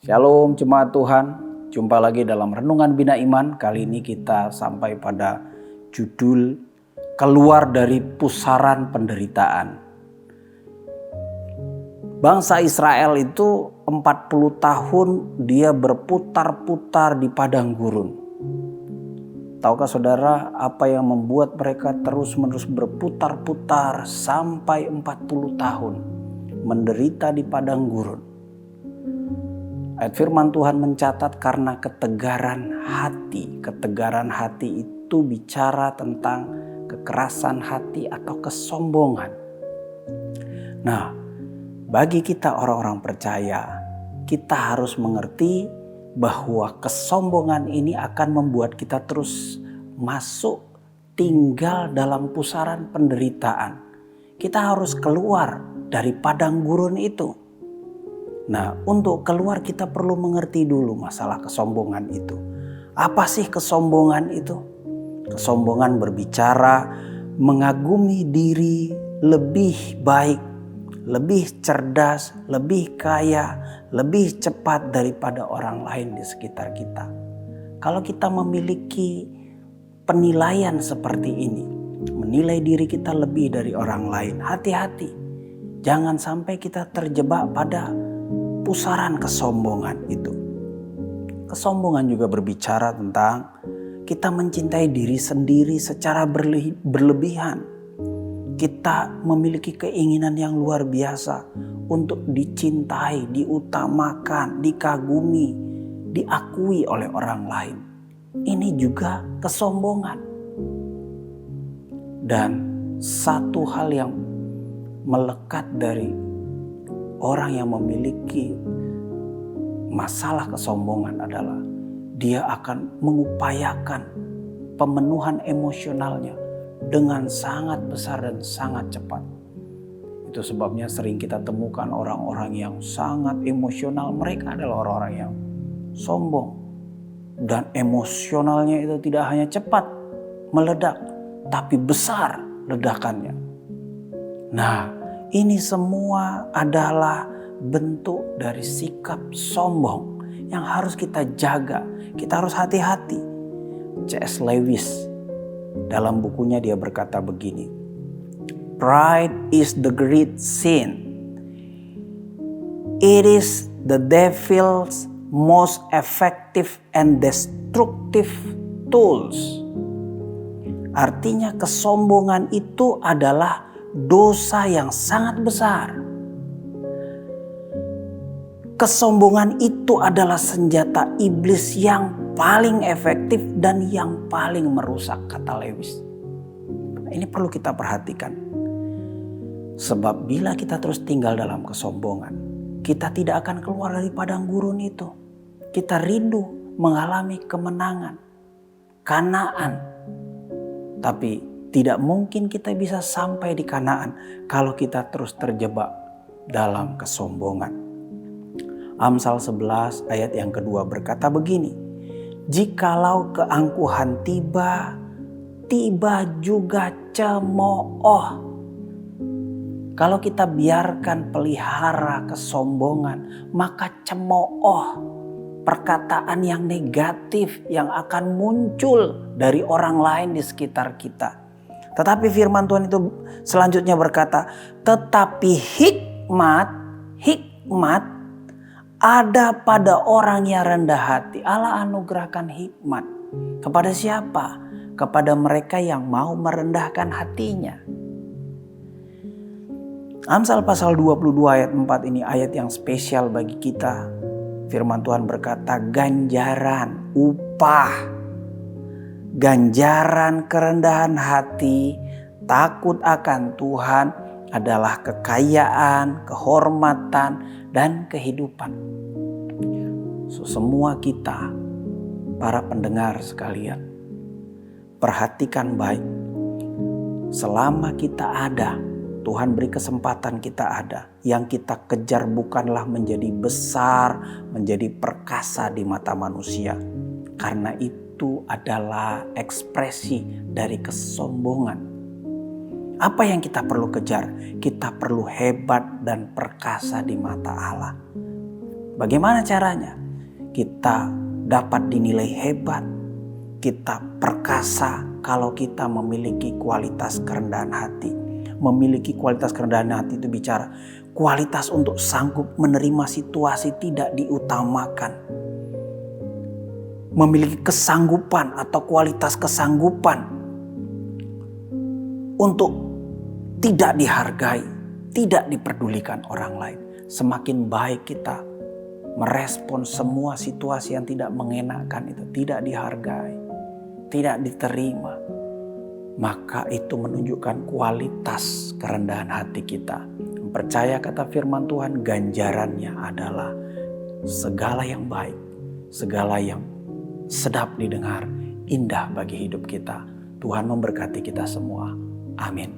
Shalom jemaat Tuhan, jumpa lagi dalam Renungan Bina Iman. Kali ini kita sampai pada judul Keluar dari Pusaran Penderitaan. Bangsa Israel itu 40 tahun dia berputar-putar di padang gurun. Tahukah saudara apa yang membuat mereka terus-menerus berputar-putar sampai 40 tahun menderita di padang gurun? Ayat firman Tuhan mencatat karena ketegaran hati. Ketegaran hati itu bicara tentang kekerasan hati atau kesombongan. Nah, bagi kita orang-orang percaya, kita harus mengerti bahwa kesombongan ini akan membuat kita terus masuk tinggal dalam pusaran penderitaan. Kita harus keluar dari padang gurun itu. Nah, untuk keluar kita perlu mengerti dulu masalah kesombongan itu. Apa sih kesombongan itu? Kesombongan berbicara mengagumi diri lebih baik, lebih cerdas, lebih kaya, lebih cepat daripada orang lain di sekitar kita. Kalau kita memiliki penilaian seperti ini, menilai diri kita lebih dari orang lain, hati-hati. Jangan sampai kita terjebak pada pusaran kesombongan itu. Kesombongan juga berbicara tentang kita mencintai diri sendiri secara berlebihan. Kita memiliki keinginan yang luar biasa untuk dicintai, diutamakan, dikagumi, diakui oleh orang lain. Ini juga kesombongan. Dan satu hal yang melekat dari orang yang memiliki masalah kesombongan adalah dia akan mengupayakan pemenuhan emosionalnya dengan sangat besar dan sangat cepat. Itu sebabnya sering kita temukan orang-orang yang sangat emosional. Mereka adalah orang-orang yang sombong. Dan emosionalnya itu tidak hanya cepat meledak, tapi besar ledakannya. Nah, ini semua adalah bentuk dari sikap sombong yang harus kita jaga. Kita harus hati-hati. C.S. Lewis dalam bukunya dia berkata begini. Pride is the great sin. It is the devil's most effective and destructive tools. Artinya kesombongan itu adalah dosa yang sangat besar. Kesombongan itu adalah senjata iblis yang paling efektif dan yang paling merusak, kata Lewis. Ini perlu kita perhatikan. Sebab bila kita terus tinggal dalam kesombongan, kita tidak akan keluar dari padang gurun itu. Kita rindu mengalami kemenangan, Kanaan. Tapi tidak mungkin kita bisa sampai di Kanaan kalau kita terus terjebak dalam kesombongan. Amsal 11 ayat yang kedua berkata begini. Jikalau keangkuhan tiba, tiba juga cemooh. Kalau kita biarkan pelihara kesombongan, maka cemooh, perkataan yang negatif yang akan muncul dari orang lain di sekitar kita. Tetapi firman Tuhan itu selanjutnya berkata, tetapi hikmat ada pada orang yang rendah hati. Allah anugerahkan hikmat. Kepada siapa? Kepada mereka yang mau merendahkan hatinya. Amsal pasal 22 ayat 4 ini ayat yang spesial bagi kita. Firman Tuhan berkata, ganjaran, upah. Ganjaran kerendahan hati, takut akan Tuhan adalah kekayaan, kehormatan, dan kehidupan. Semua kita, para pendengar sekalian, perhatikan baik. Selama kita ada, Tuhan beri kesempatan kita ada. Yang kita kejar bukanlah menjadi besar, menjadi perkasa di mata manusia. Karena itu adalah ekspresi dari kesombongan. Apa yang kita perlu kejar? Kita perlu hebat dan perkasa di mata Allah. Bagaimana caranya? Kita dapat dinilai hebat, kita perkasa kalau kita memiliki kualitas kerendahan hati. Memiliki kualitas kerendahan hati itu bicara kualitas untuk sanggup menerima situasi tidak diutamakan. Memiliki kesanggupan atau kualitas kesanggupan untuk tidak dihargai, tidak diperdulikan orang lain. Semakin baik kita merespon semua situasi yang tidak mengenakan itu, tidak dihargai, tidak diterima, maka itu menunjukkan kualitas kerendahan hati kita. Percaya kata firman Tuhan, ganjarannya adalah segala yang baik, segala yang sedap didengar, indah bagi hidup kita. Tuhan memberkati kita semua. Amin.